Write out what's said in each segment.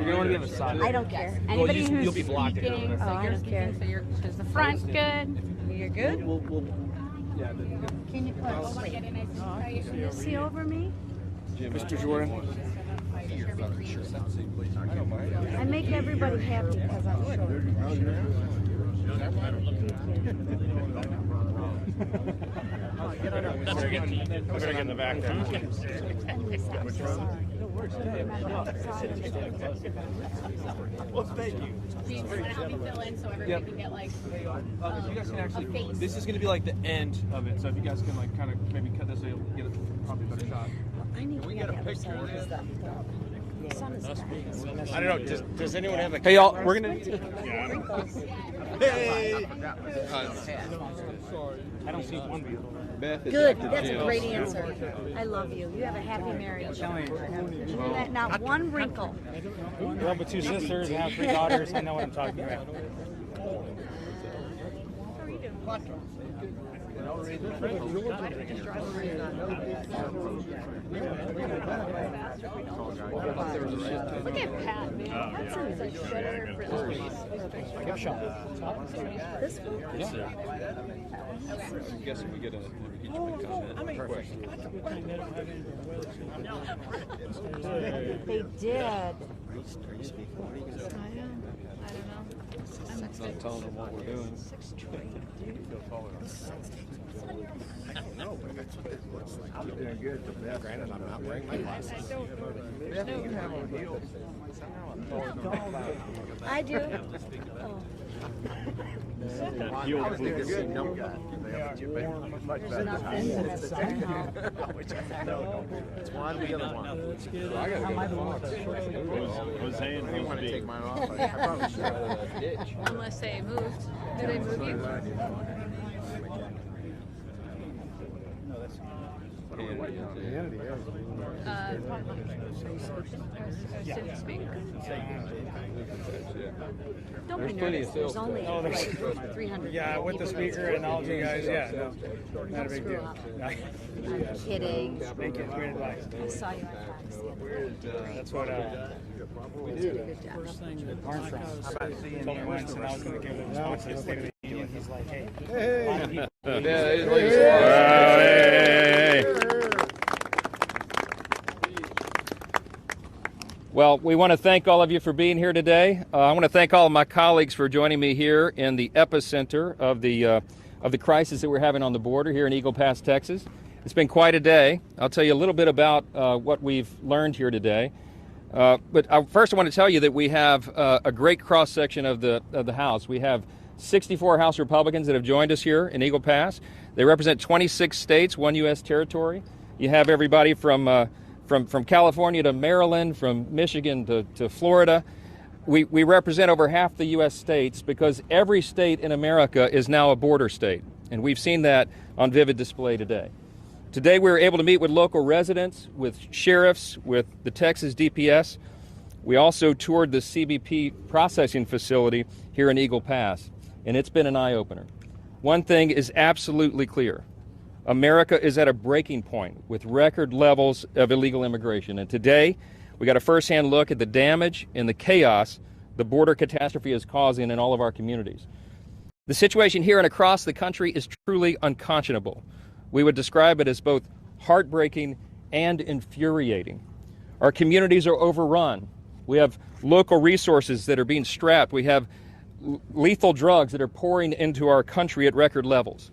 You're gonna want to be on the side. I don't care. Anybody who's you'll be blocked. speaking, So I you're don't care. speaking, so you're, is the front good? You're good? Yeah. Can you put wait? Can you see over me? Mr. Jordan. I make everybody happy because I'm short. Better get in the back there. Well, thank you. Do you want to help me fill in so everybody can get like If you guys can actually, a face? this is going to be like the end of it. So if you guys can like kind of maybe cut this, so you'll get probably a better shot. I need to get a picture of that. The sun is dying. I don't know. Does anyone have a? Hey y'all, we're gonna. Hey! I don't see one view. Good. That's a great answer. I love you. You have a happy marriage. Not one wrinkle. Grew up with two sisters and have 3 daughters. I know what I'm talking about. Look at Pat, man. That sounds like shredder for This one? I'm guessing we get each comment. They did. I don't know. It's not telling them what we're doing. I'm doing good. Granted, I'm not wearing my glasses. I do. Oh. I was thinking good. No guy. Much better. Nothing. It's one, the other one. So I gotta go. Jose and I didn't want to take mine off. I probably should. Unless they moved. Did they move you? City speaker. Don't be nervous. There's only like 300. Yeah, with the speaker and all of you guys, yeah, no, not a big deal. I'm kidding. Thank you. Great advice. I saw you on Fox the other day. That's what You did a good job. Armstrong told me once, and I was going to give him a response to the State of the Union. He's like, hey, a lot of people. Well, we want to thank all of you for being here today. I want to thank all of my colleagues for joining me here in the epicenter of the crisis that we're having on the border here in Eagle Pass, Texas. It's been quite a day. I'll tell you a little bit about what we've learned here today. But first I want to tell you that we have a great cross-section of the House. We have 64 House Republicans that have joined us here in Eagle Pass. They represent 26 states, 1 U.S. territory. You have everybody from California to Maryland, from Michigan to Florida. We represent over half the U.S. states because every state in America is now a border state, and we've seen that on vivid display today. Today we were able to meet with local residents, with sheriffs, with the Texas DPS. We also toured the CBP processing facility here in Eagle Pass, and it's been an eye-opener. One thing is absolutely clear. America is at a breaking point with record levels of illegal immigration. And today, we got a firsthand look at the damage and the chaos the border catastrophe is causing in all of our communities. The situation here and across the country is truly unconscionable. We would describe it as both heartbreaking and infuriating. Our communities are overrun. We have local resources that are being strapped. We have lethal drugs that are pouring into our country at record levels.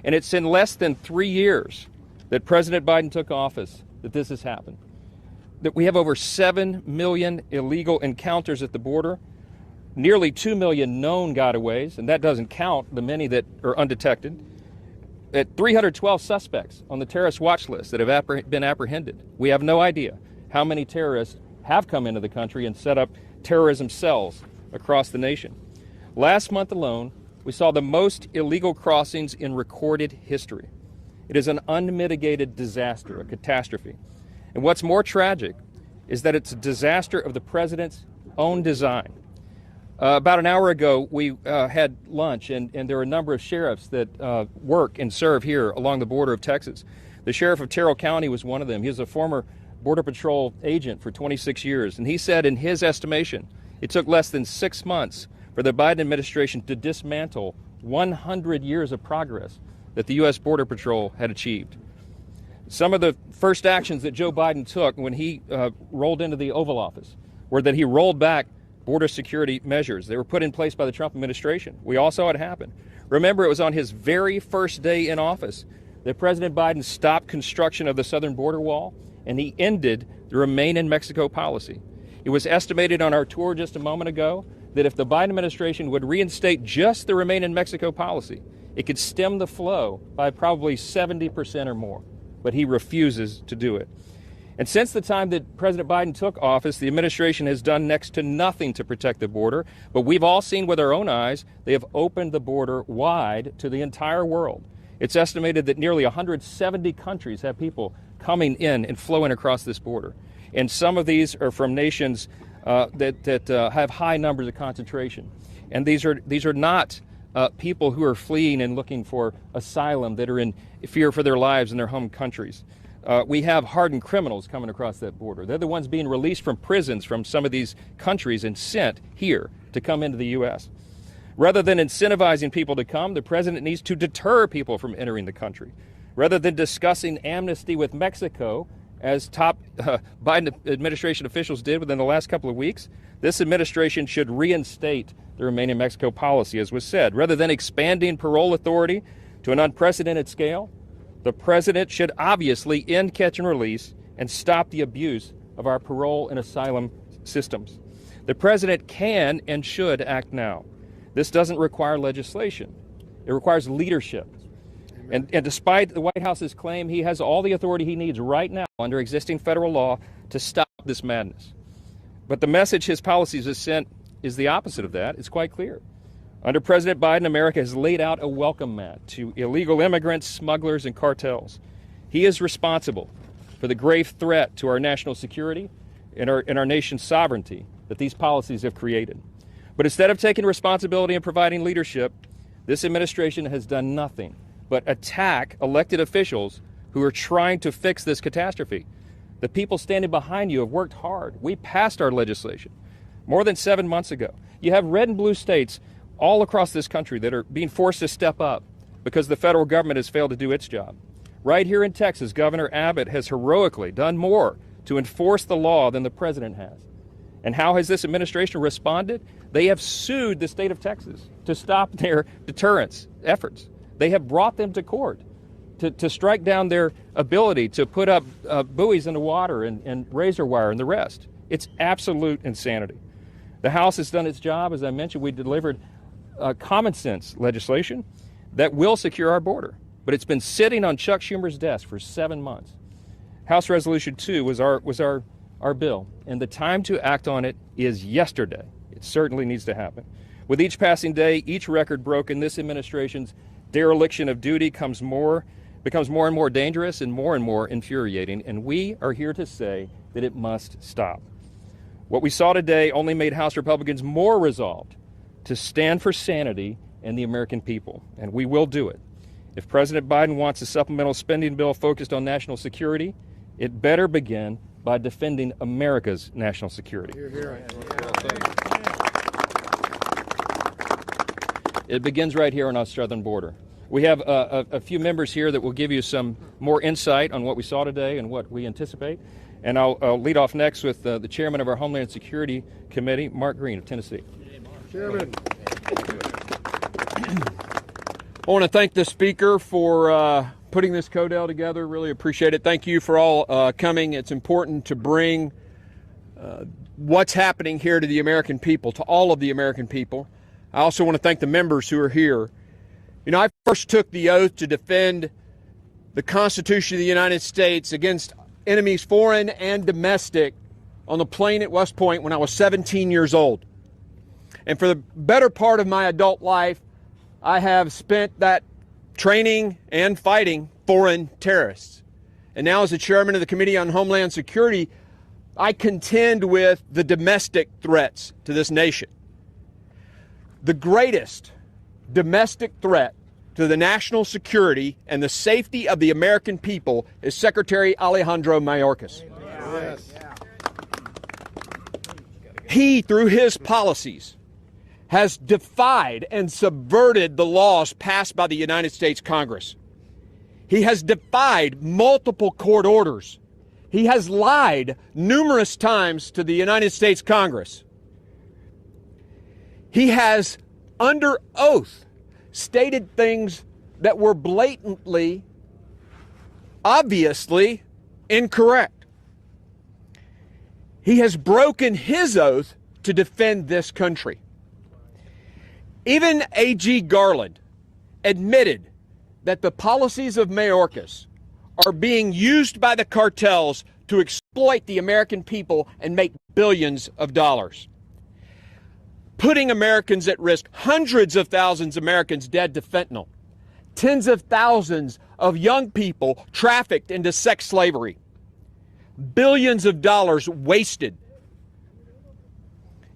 And it's in less than 3 years that President Biden took office that this has happened. That we have over 7 million illegal encounters at the border, nearly 2 million known gotaways, and that doesn't count the many that are undetected. At 312 suspects on the terrorist watch list that have been apprehended. We have no idea how many terrorists have come into the country and set up terrorism cells across the nation. Last month alone, we saw the most illegal crossings in recorded history. It is an unmitigated disaster, a catastrophe. And what's more tragic is that it's a disaster of the president's own design. About an hour ago, we had lunch, and there are a number of sheriffs that work and serve here along the border of Texas. The sheriff of Terrell County was one of them. He was a former Border Patrol agent for 26 years, and he said in his estimation, it took less than 6 months for the Biden administration to dismantle 100 years of progress that the U.S. Border Patrol had achieved. Some of the first actions that Joe Biden took when he rolled into the Oval Office were that he rolled back border security measures. They were put in place by the Trump administration. We all saw it happen. Remember, it was on his very first day in office that President Biden stopped construction of the southern border wall, and he ended the Remain in Mexico policy. It was estimated on our tour just a moment ago that if the Biden administration would reinstate just the Remain in Mexico policy, it could stem the flow by probably 70% or more. But he refuses to do it. And since the time that President Biden took office, the administration has done next to nothing to protect the border. But we've all seen with our own eyes, they have opened the border wide to the entire world. It's estimated that nearly 170 countries have people coming in and flowing across this border. And some of these are from nations that have high numbers of concentration. And these are not people who are fleeing and looking for asylum, that are in fear for their lives in their home countries. We have hardened criminals coming across that border. They're the ones being released from prisons from some of these countries and sent here to come into the U.S. Rather than incentivizing people to come, the president needs to deter people from entering the country. Rather than discussing amnesty with Mexico, as top Biden administration officials did within the last couple of weeks, this administration should reinstate the Remain in Mexico policy, as was said. Rather than expanding parole authority to an unprecedented scale, the president should obviously end catch and release and stop the abuse of our parole and asylum systems. The president can and should act now. This doesn't require legislation. It requires leadership. And despite the White House's claim, he has all the authority he needs right now under existing federal law to stop this madness. But the message his policies have sent is the opposite of that. It's quite clear. Under President Biden, America has laid out a welcome mat to illegal immigrants, smugglers, and cartels. He is responsible for the grave threat to our national security and our nation's sovereignty that these policies have created. But instead of taking responsibility and providing leadership, this administration has done nothing but attack elected officials who are trying to fix this catastrophe. The people standing behind you have worked hard. We passed our legislation more than 7 months ago. You have red and blue states all across this country that are being forced to step up because the federal government has failed to do its job. Right here in Texas, Governor Abbott has heroically done more to enforce the law than the president has. And how has this administration responded? They have sued the state of Texas to stop their deterrence efforts. They have brought them to court to strike down their ability to put up buoys in the water and razor wire and the rest. It's absolute insanity. The House has done its job. As I mentioned, we delivered common sense legislation that will secure our border. But it's been sitting on Chuck Schumer's desk for 7 months. House Resolution 2 was our bill, and the time to act on it is yesterday. It certainly needs to happen. With each passing day, each record broken, this administration's dereliction of duty becomes more and more dangerous and more infuriating, and we are here to say that it must stop. What we saw today only made House Republicans more resolved to stand for sanity and the American people, and we will do it. If President Biden wants a supplemental spending bill focused on national security, it better begin by defending America's national security. It begins right here on our southern border. We have a few members here that will give you some more insight on what we saw today and what we anticipate. And I'll lead off next with the chairman of our Homeland Security Committee, Mark Green of Tennessee. Chairman. I want to thank the speaker for putting this CODEL together. Really appreciate it. Thank you for all coming. It's important to bring what's happening here to the American people, to all of the American people. I also want to thank the members who are here. You know, I first took the oath to defend the Constitution of the United States against enemies, foreign and domestic, on the plane at West Point when I was 17 years old. And for the better part of my adult life, I have spent that training and fighting foreign terrorists. And now as the chairman of the Committee on Homeland Security, I contend with the domestic threats to this nation. The greatest domestic threat to the national security and the safety of the American people is Secretary Alejandro Mayorkas. Yes. He, through his policies, has defied and subverted the laws passed by the United States Congress. He has defied multiple court orders. He has lied numerous times to the United States Congress. He has, under oath, stated things that were blatantly, obviously incorrect. He has broken his oath to defend this country. Even A.G. Garland admitted that the policies of Mayorkas are being used by the cartels to exploit the American people and make billions of dollars, putting Americans at risk. Hundreds of thousands of Americans dead to fentanyl, tens of thousands of young people trafficked into sex slavery, billions of dollars wasted,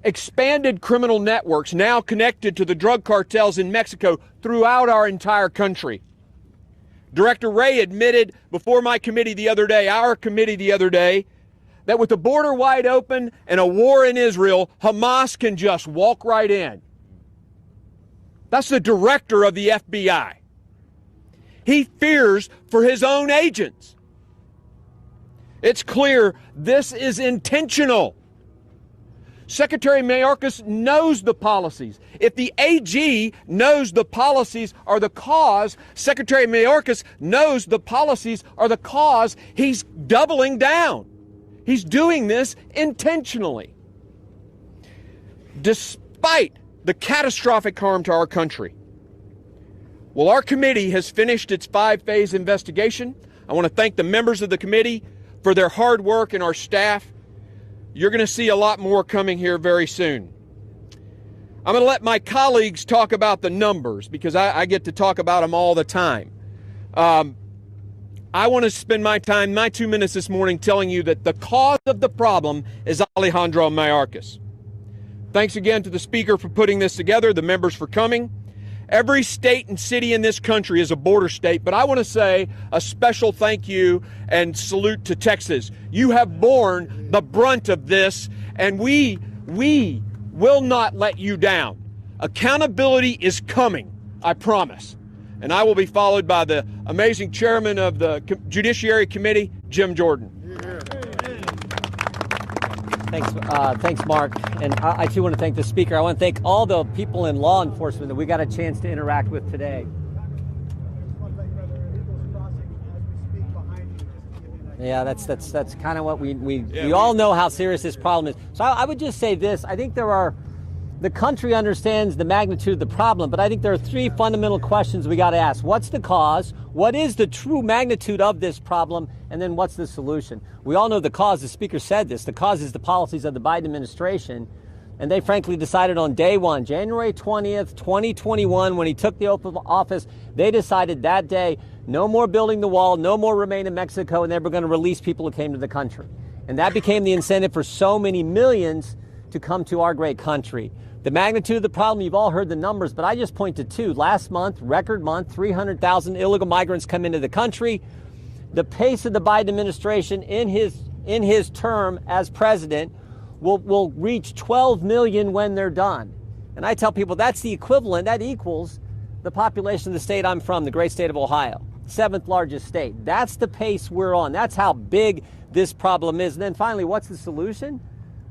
expanded criminal networks now connected to the drug cartels in Mexico throughout our entire country. Director Wray admitted before my committee the other day, our committee the other day, that with the border wide open and a war in Israel, Hamas can just walk right in. That's the director of the FBI. He fears for his own agents. It's clear this is intentional. Secretary Mayorkas knows the policies. If the AG knows the policies are the cause, Secretary Mayorkas knows the policies are the cause, he's doubling down. He's doing this intentionally. Despite the catastrophic harm to our country. Well, our committee has finished its 5-phase investigation. I want to thank the members of the committee for their hard work and our staff. You're going to see a lot more coming here very soon. I'm going to let my colleagues talk about the numbers because I get to talk about them all the time. I want to spend my 2 minutes this morning telling you that the cause of the problem is Alejandro Mayorkas. Thanks again to the Speaker for putting this together, the members for coming. Every state and city in this country is a border state, but I want to say a special thank you and salute to Texas. You have borne the brunt of this, and we will not let you down. Accountability is coming, I promise. And I will be followed by the amazing chairman of the Judiciary Committee, Jim Jordan. Thanks, Mark. And I too want to thank the Speaker. I want to thank all the people in law enforcement that we got a chance to interact with today. Yeah, that's kind of what we all know how serious this problem is. So I would just say this. I think the country understands the magnitude of the problem, but I think there are 3 fundamental questions we got to ask. What's the cause? What is the true magnitude of this problem? And then what's the solution? We all know the cause. The Speaker said this. The cause is the policies of the Biden administration. And they frankly decided on day one, January 20th, 2021, when he took the oath of office, they decided that day, no more building the wall, no more remain in Mexico, and they were going to release people who came to the country. And that became the incentive for so many millions to come to our great country. The magnitude of the problem, you've all heard the numbers, but I just point to 2. Last month, record month, 300,000 illegal migrants come into the country. The pace of the Biden administration in his term as president will reach 12 million when they're done. And I tell people that's the equivalent, that equals the population of the state I'm from, the great state of Ohio, 7th largest state. That's the pace we're on. That's how big this problem is. And then finally, what's the solution?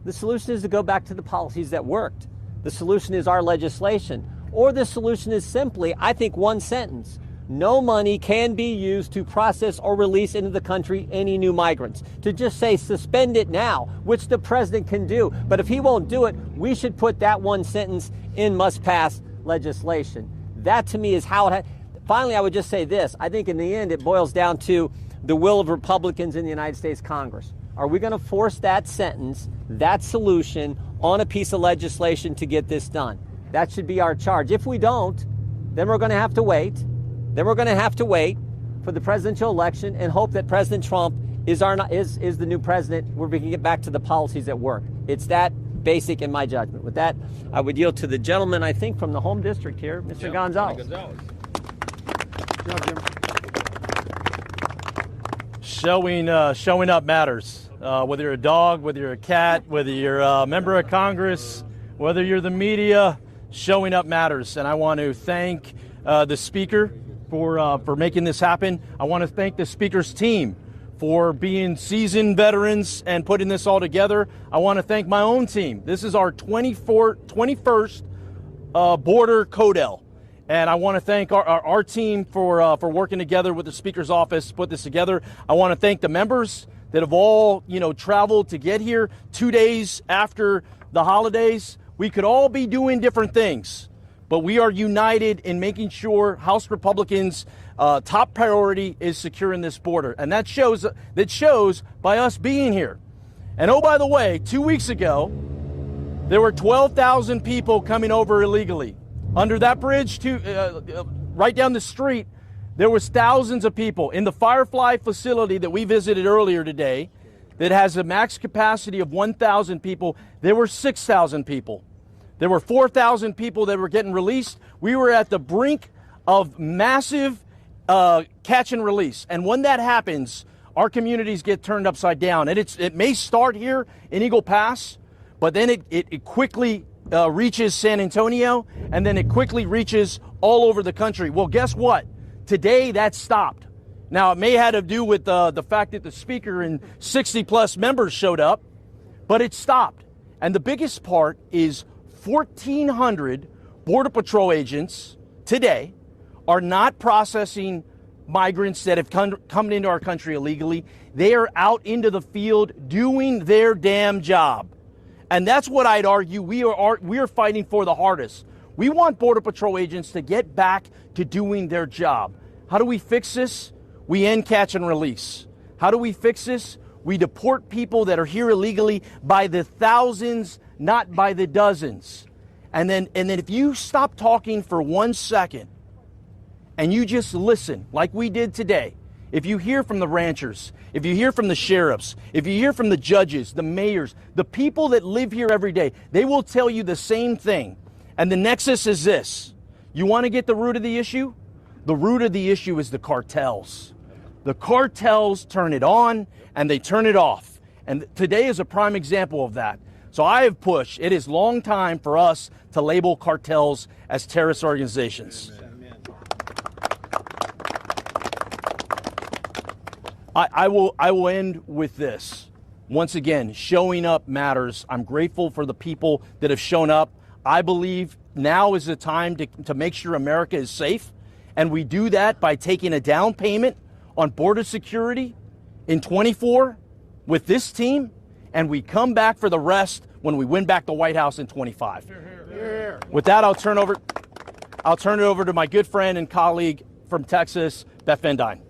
The solution is to go back to the policies that worked. The solution is our legislation. Or the solution is simply, I think, one sentence. No money can be used to process or release into the country any new migrants. To just say suspend it now, which the president can do. But if he won't do it, we should put that one sentence in must-pass legislation. That to me is how it finally, I would just say this. I think in the end, it boils down to the will of Republicans in the United States Congress. Are we going to force that sentence, that solution, on a piece of legislation to get this done? That should be our charge. If we don't, then we're going to have to wait. Then we're going to have to wait for the presidential election and hope that President Trump is the new president where we can get back to the policies that work. It's that basic in my judgment. With that, I would yield to the gentleman, I think, from the home district here, Mr. Gonzalez. Showing up matters. whether you're a dog, whether you're a cat, whether you're a member of Congress, whether you're the media, showing up matters. And I want to thank the Speaker for making this happen. I want to thank the Speaker's team for being seasoned veterans and putting this all together. I want to thank my own team. This is our 21st border CODEL. And I want to thank our team for working together with the Speaker's office to put this together. I want to thank the members that have all, traveled to get here 2 days after the holidays. We could all be doing different things, but we are united in making sure House Republicans' top priority is securing this border. And that shows by us being here. And oh, by the way, 2 weeks ago, there were 12,000 people coming over illegally. Under that bridge, right down the street, there was thousands of people. In the Firefly facility that we visited earlier today, that has a max capacity of 1,000 people, there were 6,000 people. There were 4,000 people that were getting released. We were at the brink of massive catch and release. And when that happens, our communities get turned upside down. And it may start here in Eagle Pass, but then it quickly reaches San Antonio, and then it quickly reaches all over the country. Well, guess what? Today, that stopped. Now, it may have to do with the fact that the Speaker and 60-plus members showed up, but it stopped. And the biggest part is 1,400 Border Patrol agents today are not processing migrants that have come into our country illegally. They are out into the field doing their damn job. And that's what I'd argue we are fighting for the hardest. We want Border Patrol agents to get back to doing their job. How do we fix this? We end catch and release. How do we fix this? We deport people that are here illegally by the thousands, not by the dozens. And then if you stop talking for 1 second and you just listen like we did today, if you hear from the ranchers, if you hear from the sheriffs, if you hear from the judges, the mayors, the people that live here every day, they will tell you the same thing. And the nexus is this. You want to get the root of the issue? The root of the issue is the cartels. The cartels turn it on and they turn it off. And today is a prime example of that. So I have pushed. It is long time for us to label cartels as terrorist organizations. I will end with this. Once again, showing up matters. I'm grateful for the people that have shown up. I believe now is the time to make sure America is safe. And we do that by taking a down payment on border security in 24 with this team. And we come back for the rest when we win back the White House in 25. With that, I'll turn it over to my good friend and colleague from Texas, Beth Van Dyne.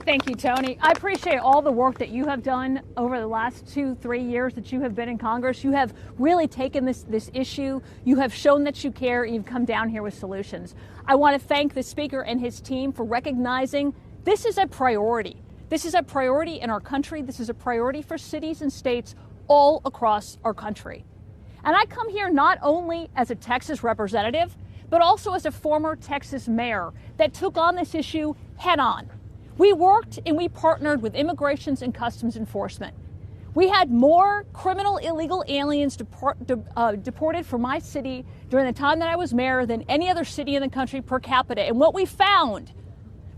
Thank you, Tony. I appreciate all the work that you have done over the last 2-3 years that you have been in Congress. You have really taken this issue. You have shown that you care. You've come down here with solutions. I want to thank the Speaker and his team for recognizing this is a priority. This is a priority in our country. This is a priority for cities and states all across our country. And I come here not only as a Texas representative, but also as a former Texas mayor that took on this issue head on. We worked and we partnered with Immigrations and Customs Enforcement. We had more criminal illegal aliens deported from my city during the time that I was mayor than any other city in the country per capita. And what we found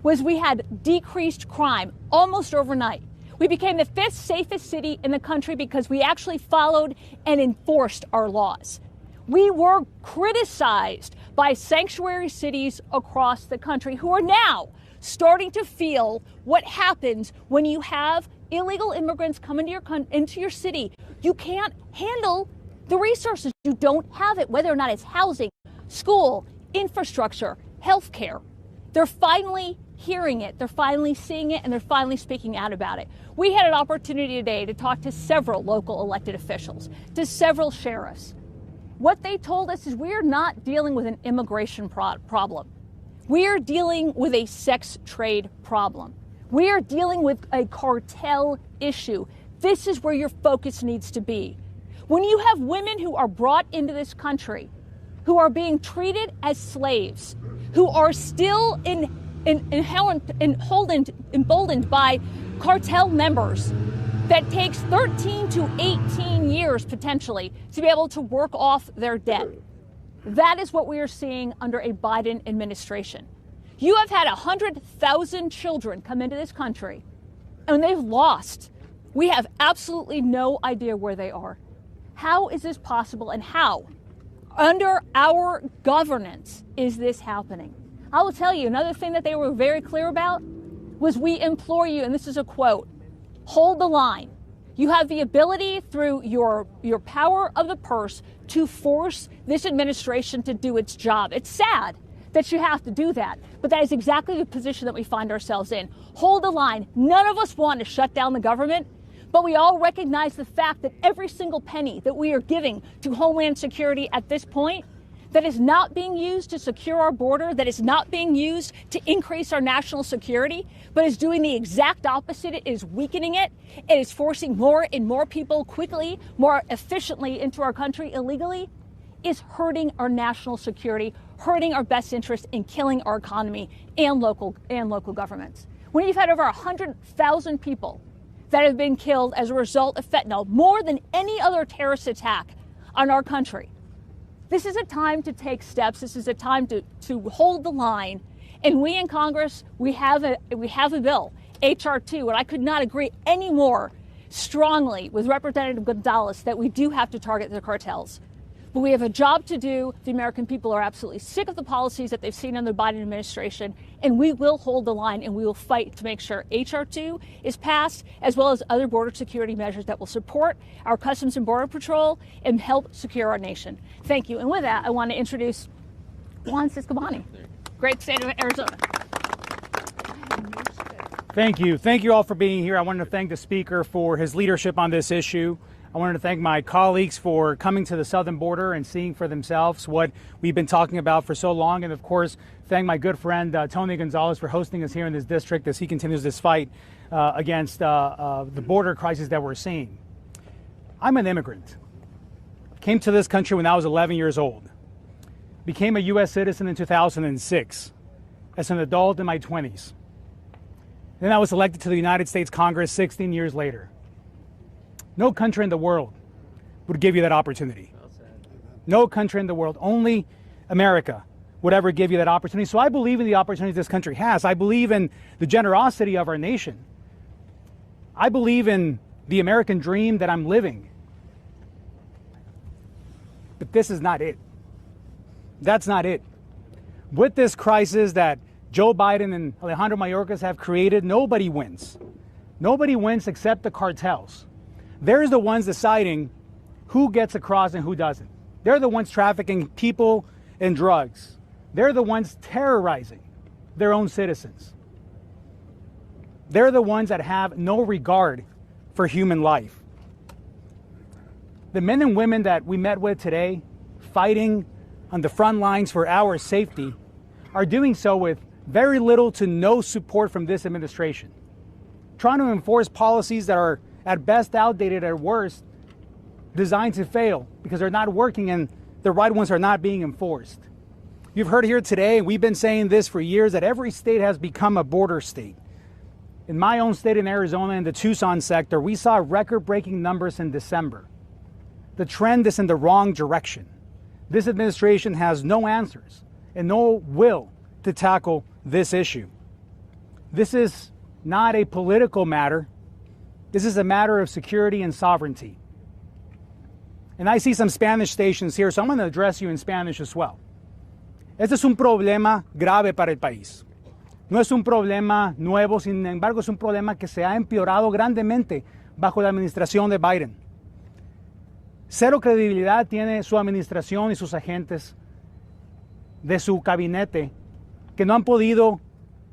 was we had decreased crime almost overnight. We became the 5th safest city in the country because we actually followed and enforced our laws. We were criticized by sanctuary cities across the country who are now starting to feel what happens when you have illegal immigrants come into your city. You can't handle the resources. You don't have it, whether or not it's housing, school, infrastructure, healthcare. They're finally hearing it, they're finally seeing it, and they're finally speaking out about it. We had an opportunity today to talk to several local elected officials, to several sheriffs. What they told us is we're not dealing with an immigration problem. We are dealing with a sex trade problem. We are dealing with a cartel issue. This is where your focus needs to be. When you have women who are brought into this country, who are being treated as slaves, who are still emboldened by cartel members that takes 13 to 18 years potentially to be able to work off their debt. That is what we are seeing under a Biden administration. You have had 100,000 children come into this country, and they've lost. We have absolutely no idea where they are. How is this possible, and how, under our governance, is this happening? I will tell you, another thing that they were very clear about was, we implore you, and this is a quote, hold the line. You have the ability through your power of the purse to force this administration to do its job. It's sad that you have to do that, but that is exactly the position that we find ourselves in. Hold the line. None of us want to shut down the government, but we all recognize the fact that every single penny that we are giving to Homeland Security at this point, that is not being used to secure our border, that is not being used to increase our national security, but is doing the exact opposite. It is weakening it. It is forcing more and more people quickly, more efficiently into our country illegally, is hurting our national security, hurting our best interest, and killing our economy and local governments. When you've had over 100,000 people that have been killed as a result of fentanyl, more than any other terrorist attack on our country, this is a time to take steps. This is a time to hold the line. And we in Congress, we have a bill, H.R. 2, and I could not agree any more strongly with Representative Gonzalez that we do have to target the cartels. But we have a job to do. The American people are absolutely sick of the policies that they've seen under the Biden administration, and we will hold the line, and we will fight to make sure H.R. 2 is passed, as well as other border security measures that will support our Customs and Border Patrol and help secure our nation. Thank you. And with that, I want to introduce Juan Ciscomani, great state of Arizona. Thank you. Thank you all for being here. I wanted to thank the Speaker for his leadership on this issue. I wanted to thank my colleagues for coming to the southern border and seeing for themselves what we've been talking about for so long. And of course, thank my good friend, Tony Gonzalez, for hosting us here in this district as he continues this fight against the border crisis that we're seeing. I'm an immigrant. Came to this country when I was 11 years old. Became a U.S. citizen in 2006 as an adult in my 20s. Then I was elected to the United States Congress 16 years later. No country in the world would give you that opportunity. No country in the world, only America would ever give you that opportunity. So I believe in the opportunities this country has. I believe in the generosity of our nation. I believe in the American dream that I'm living. But this is not it. That's not it. With this crisis that Joe Biden and Alejandro Mayorkas have created, nobody wins. Nobody wins except the cartels. They're the ones deciding who gets across and who doesn't. They're the ones trafficking people and drugs. They're the ones terrorizing their own citizens. They're the ones that have no regard for human life. The men and women that we met with today, fighting on the front lines for our safety, are doing so with very little to no support from this administration, trying to enforce policies that are at best outdated, at worst designed to fail because they're not working and the right ones are not being enforced. You've heard here today, and we've been saying this for years, that every state has become a border state. In my own state in Arizona, in the Tucson sector, we saw record-breaking numbers in December. The trend is in the wrong direction. This administration has no answers and no will to tackle this issue. This is not a political matter. This is a matter of security and sovereignty. And I see some Spanish stations here, so I'm going to address you in Spanish as well. Este es un problema grave para el país. No es un problema nuevo, sin embargo, es un problema que se ha empeorado grandemente bajo la administración de Biden. Cero credibilidad tiene su administración y sus agentes de su gabinete, que no han podido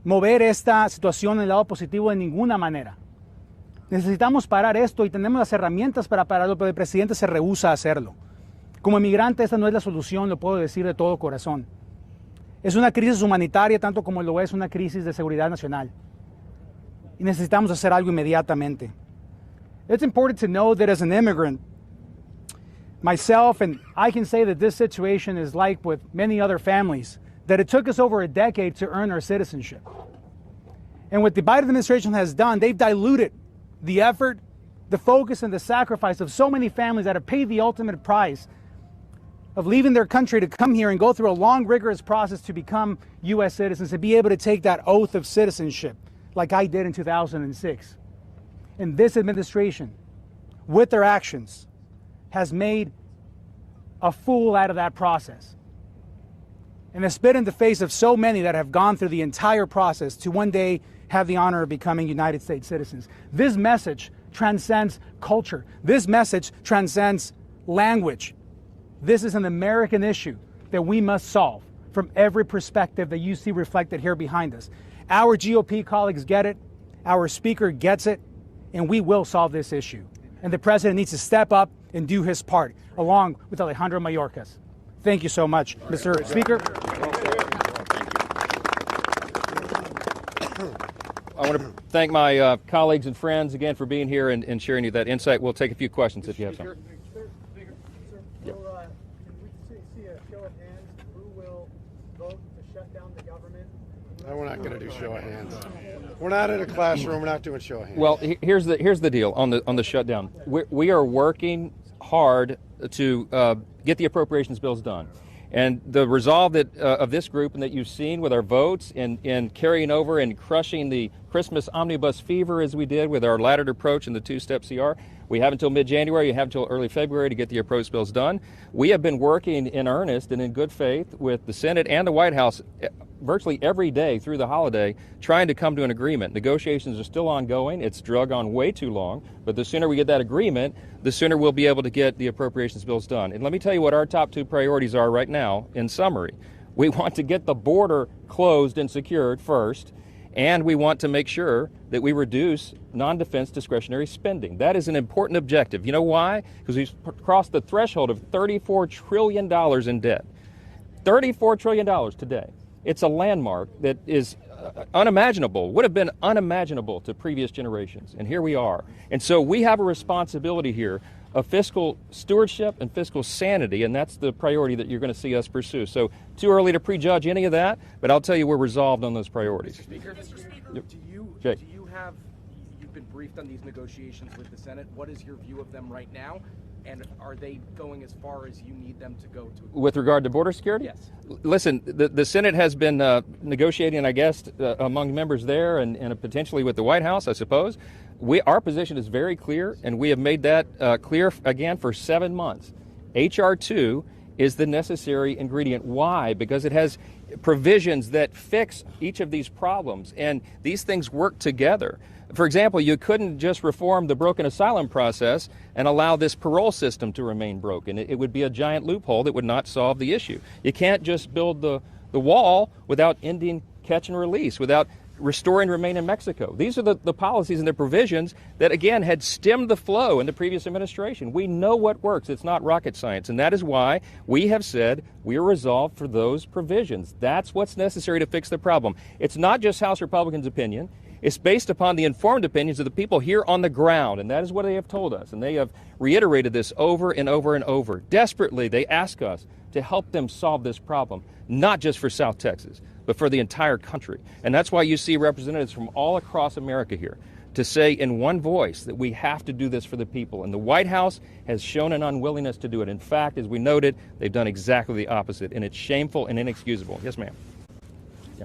mover esta situación en el lado positivo de ninguna manera. Necesitamos parar esto y tenemos las herramientas para pararlo, pero el presidente se rehúsa a hacerlo. Como inmigrante, esta no es la solución, lo puedo decir de todo corazón. Es una crisis humanitaria tanto como lo es una crisis de seguridad nacional. Y necesitamos hacer algo inmediatamente. It's important to know that as an immigrant, myself, and I can say that this situation is like with many other families, that it took us over a decade to earn our citizenship. And what the Biden administration has done, they've diluted the effort, the focus, and the sacrifice of so many families that have paid the ultimate price of leaving their country to come here and go through a long, rigorous process to become U.S. citizens, to be able to take that oath of citizenship like I did in 2006. And this administration, with their actions, has made a fool out of that process. And has spit in the face of so many that have gone through the entire process to one day have the honor of becoming United States citizens. This message transcends culture. This message transcends language. This is an American issue that we must solve from every perspective that you see reflected here behind us. Our GOP colleagues get it, our speaker gets it, and we will solve this issue. And the president needs to step up and do his part, along with Alejandro Mayorkas. Thank you so much, Mr. Speaker. I want to thank my colleagues and friends again for being here and sharing you that insight. We'll take a few questions if you have some. Can we see a show of hands? Who will vote to shut down the government? No, we're not going to do show of hands. We're not in a classroom. We're not doing show of hands. Well, here's the deal on the shutdown. We are working hard to get the appropriations bills done. And the resolve that of this group and that you've seen with our votes and carrying over and crushing the Christmas omnibus fever as we did with our laddered approach and the two-step CR, we have until mid-January, you have until early February to get the approach bills done. We have been working in earnest and in good faith with the Senate and the White House virtually every day through the holiday trying to come to an agreement. Negotiations are still ongoing. It's drug on way too long, but the sooner we get that agreement, the sooner we'll be able to get the appropriations bills done. And let me tell you what our top two priorities are right now in summary. We want to get the border closed and secured first, and we want to make sure that we reduce non-defense discretionary spending. That is an important objective. You know why? Because we've crossed the threshold of $34 trillion in debt. $34 trillion today. It's a landmark that is unimaginable, would have been unimaginable to previous generations. And here we are. And so we have a responsibility here of fiscal stewardship and fiscal sanity, and that's the priority that you're going to see us pursue. So too early to prejudge any of that, but I'll tell you we're resolved on those priorities. Mr. Speaker, Yep. do you have, you've been briefed on these negotiations with the Senate. What is your view of them right now? And are they going as far as you need them to go to? With regard to border security? Yes. Listen, the Senate has been negotiating, I guess, among members there and potentially with the White House, I suppose. Our position is very clear, and we have made that clear again for 7 months. H.R. 2 is the necessary ingredient. Why? Because it has provisions that fix each of these problems, and these things work together. For example, you couldn't just reform the broken asylum process and allow this parole system to remain broken. It would be a giant loophole that would not solve the issue. You can't just build the wall without ending catch and release, without restoring remain in Mexico. These are the policies and the provisions that, again, had stemmed the flow in the previous administration. We know what works. It's not rocket science. And that is why we have said we are resolved for those provisions. That's what's necessary to fix the problem. It's not just House Republicans' opinion. It's based upon the informed opinions of the people here on the ground, and that is what they have told us. And they have reiterated this over and over and over. Desperately, they ask us to help them solve this problem, not just for South Texas, but for the entire country. And that's why you see representatives from all across America here to say in one voice that we have to do this for the people. And the White House has shown an unwillingness to do it. In fact, as we noted, they've done exactly the opposite, and it's shameful and inexcusable. Yes, ma'am. Yeah.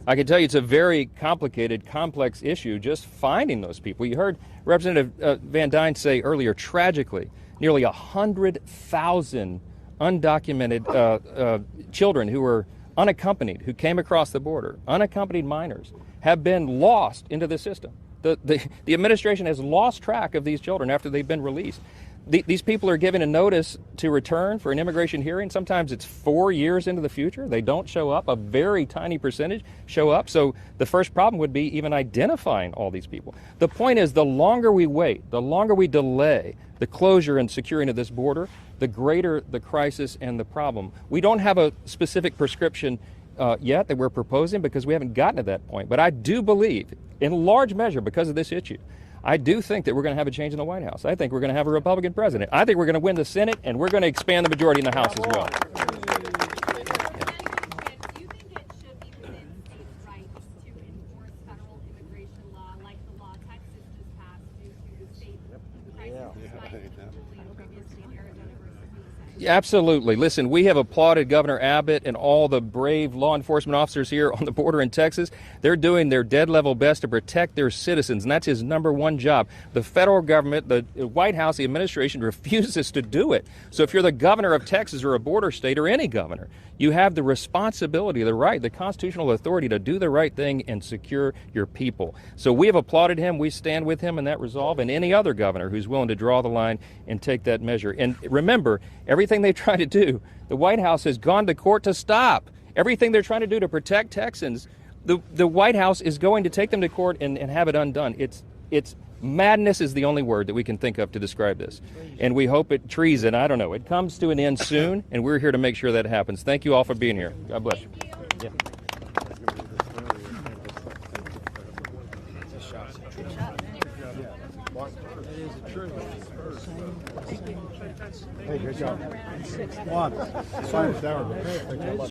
I can tell you it's a very complicated, complex issue just finding those people. You heard Representative Van Dyne say earlier, tragically, nearly 100,000 undocumented children who were unaccompanied, who came across the border, unaccompanied minors, have been lost into the system. The administration has lost track of these children after they've been released. these people are given a notice to return for an immigration hearing. Sometimes it's 4 years into the future. They don't show up. A very tiny percentage show up. So the first problem would be even identifying all these people. The point is, the longer we wait, the longer we delay the closure and securing of this border, the greater the crisis and the problem. We don't have a specific prescription yet that we're proposing because we haven't gotten to that point. But I do believe, in large measure because of this issue, I do think that we're going to have a change in the White House. I think we're going to have a Republican president. I think we're going to win the Senate, and we're going to expand the majority in the House as well. Do you think it should be within states' rights to enforce federal immigration law like the law Texas just passed due to the state crisis previously in Arizona versus Minnesota? Absolutely. Listen, we have applauded Governor Abbott and all the brave law enforcement officers here on the border in Texas. They're doing their dead level best to protect their citizens, and that's his number one job. The federal government, the White House, the administration refuses to do it. So if you're the governor of Texas or a border state or any governor, you have the responsibility, the right, the constitutional authority to do the right thing and secure your people. So we have applauded him. We stand with him in that resolve, and any other governor who's willing to draw the line and take that measure. And remember, everything they try to do, the White House has gone to court to stop. Everything they're trying to do to protect Texans, the White House is going to take them to court and have it undone. It's madness is the only word that we can think of to describe this. And we hope treason, I don't know, it comes to an end soon, and we're here to make sure that happens. Thank you all for being here. God bless you. Yeah. Hey, good job. One.